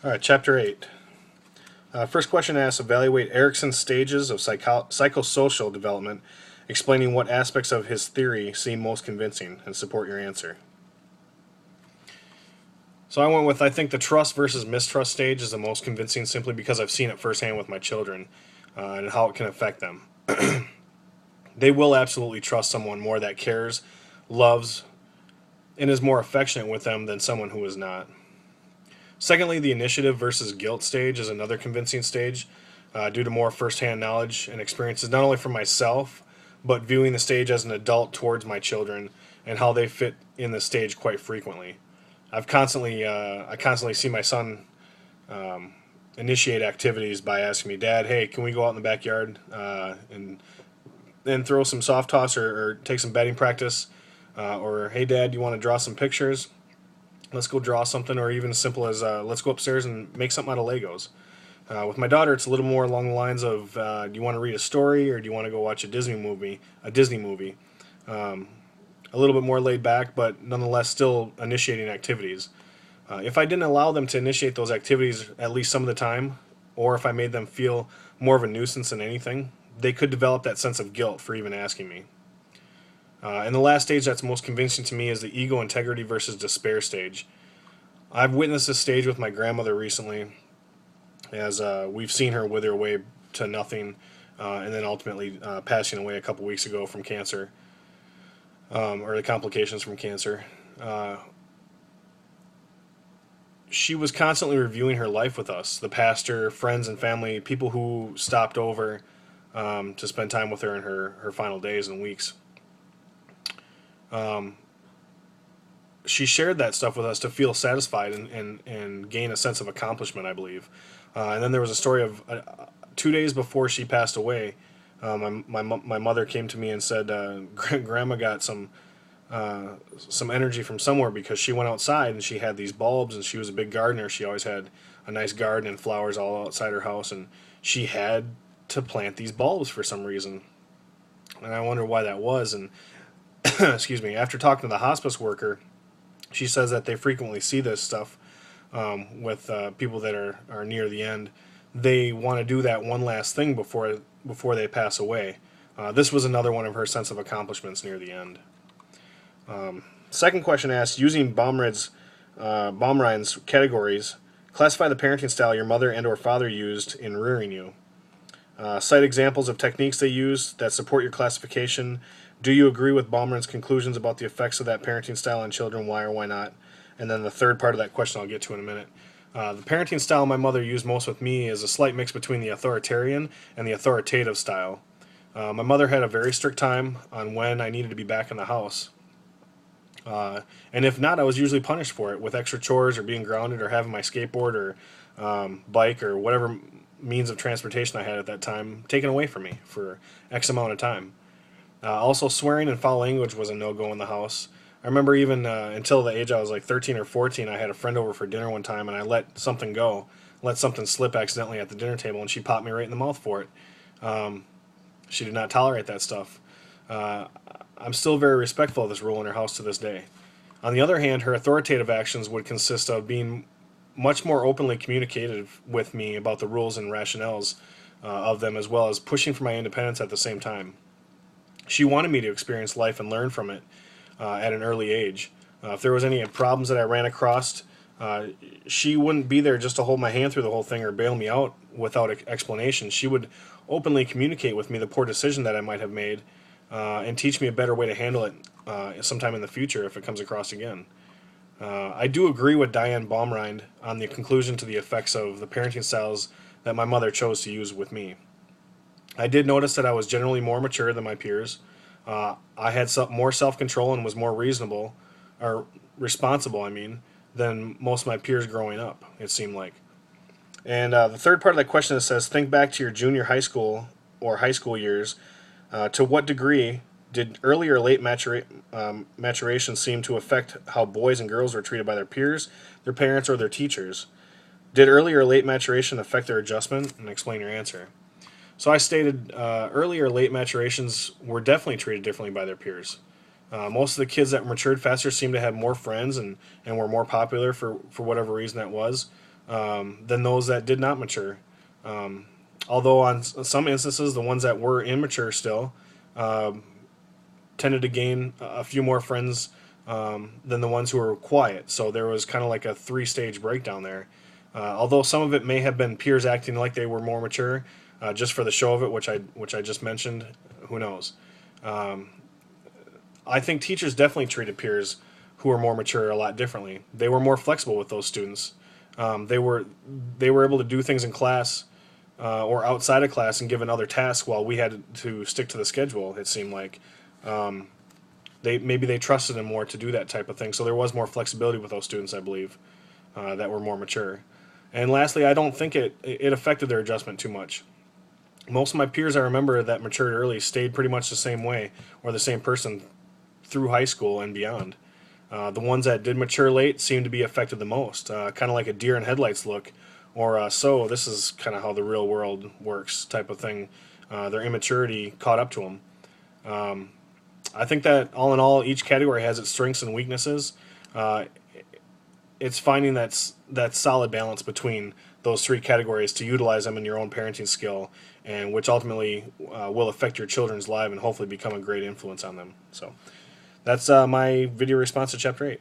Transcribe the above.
All right, Chapter 8. First question asks, evaluate Erickson's stages of psychosocial development, explaining what aspects of his theory seem most convincing, and support your answer. So I went with, I think the trust versus mistrust stage is the most convincing simply because I've seen it firsthand with my children and how it can affect them. They will absolutely trust someone more that cares, loves, and is more affectionate with them than someone who is not. Secondly, the initiative versus guilt stage is another convincing stage due to more firsthand knowledge and experiences, not only from myself, but viewing the stage as an adult towards my children and how they fit in the stage quite frequently. I constantly see my son initiate activities by asking me, "Dad, hey, can we go out in the backyard and then throw some soft toss or take some batting practice?" Or, "Hey, Dad, you want to draw some pictures? Let's go draw something," or even as simple as let's go upstairs and make something out of Legos. With my daughter, it's a little more along the lines of do you want to read a story or do you want to go watch a Disney movie? A little bit more laid back, but nonetheless still initiating activities. If I didn't allow them to initiate those activities at least some of the time, or if I made them feel more of a nuisance than anything, they could develop that sense of guilt for even asking me. And the last stage that's most convincing to me is the ego integrity versus despair stage. I've witnessed this stage with my grandmother recently, as we've seen her wither away to nothing, and then ultimately passing away a couple weeks ago from cancer, or the complications from cancer. She was constantly reviewing her life with us, the pastor, friends and family, people who stopped over to spend time with her in her final days and weeks. She shared that stuff with us to feel satisfied and gain a sense of accomplishment, I believe. And then there was a story of 2 days before she passed away, my mother came to me and said, Grandma got some energy from somewhere because she went outside and she had these bulbs and she was a big gardener. She always had a nice garden and flowers all outside her house, and she had to plant these bulbs for some reason. And I wonder why that was. And excuse me, after talking to the hospice worker, she says that they frequently see this stuff with people that are near the end. They want to do that one last thing before they pass away. This was another one of her sense of accomplishments near the end. Second question asks, using Baumrine's categories, classify the parenting style your mother and or father used in rearing you. Cite examples of techniques they use that support your classification. Do you agree with Baumrine's conclusions about the effects of that parenting style on children? Why or why not? And then the third part of that question I'll get to in a minute. The parenting style my mother used most with me is a slight mix between the authoritarian and the authoritative style. My mother had a very strict time on when I needed to be back in the house. And if not, I was usually punished for it with extra chores or being grounded or having my skateboard or bike or whatever means of transportation I had at that time taken away from me for X amount of time. Also, swearing and foul language was a no-go in the house. I remember even until the age I was like 13 or 14, I had a friend over for dinner one time and I let something go, let something slip accidentally at the dinner table, and she popped me right in the mouth for it. She did not tolerate that stuff. I'm still very respectful of this rule in her house to this day. On the other hand, her authoritative actions would consist of being much more openly communicative with me about the rules and rationales of them, as well as pushing for my independence at the same time. She wanted me to experience life and learn from it at an early age. If there was any problems that I ran across, she wouldn't be there just to hold my hand through the whole thing or bail me out without explanation. She would openly communicate with me the poor decision that I might have made and teach me a better way to handle it sometime in the future if it comes across again. I do agree with Diane Baumrind on the conclusion to the effects of the parenting styles that my mother chose to use with me. I did notice that I was generally more mature than my peers. I had more self-control and was more reasonable, or responsible, than most of my peers growing up, it seemed like. And the third part of that question that says, think back to your junior high school or high school years. To what degree did early or late maturation seem to affect how boys and girls were treated by their peers, their parents, or their teachers? Did early or late maturation affect their adjustment? And explain your answer. So I stated early or late maturations were definitely treated differently by their peers. Most of the kids that matured faster seemed to have more friends and were more popular for whatever reason that was. than those that did not mature. Although on some instances, the ones that were immature still tended to gain a few more friends than the ones who were quiet. So there was kind of like a three-stage breakdown there. Although some of it may have been peers acting like they were more mature, just for the show of it, which I just mentioned. Who knows? I think teachers definitely treated peers who were more mature a lot differently. They were more flexible with those students. They were able to do things in class or outside of class and given other tasks while we had to stick to the schedule. It seemed like they trusted them more to do that type of thing. So there was more flexibility with those students, I believe, that were more mature. And lastly, I don't think it affected their adjustment too much. Most of my peers I remember that matured early stayed pretty much the same way or the same person through high school and beyond. The ones that did mature late seemed to be affected the most, kind of like a deer in headlights look, or so this is kind of how the real world works type of thing. Their immaturity caught up to them. I think that all in all, each category has its strengths and weaknesses. Uh, it's finding that solid balance between those three categories to utilize them in your own parenting skill, and which ultimately will affect your children's life and hopefully become a great influence on them. So that's my video response to Chapter 8.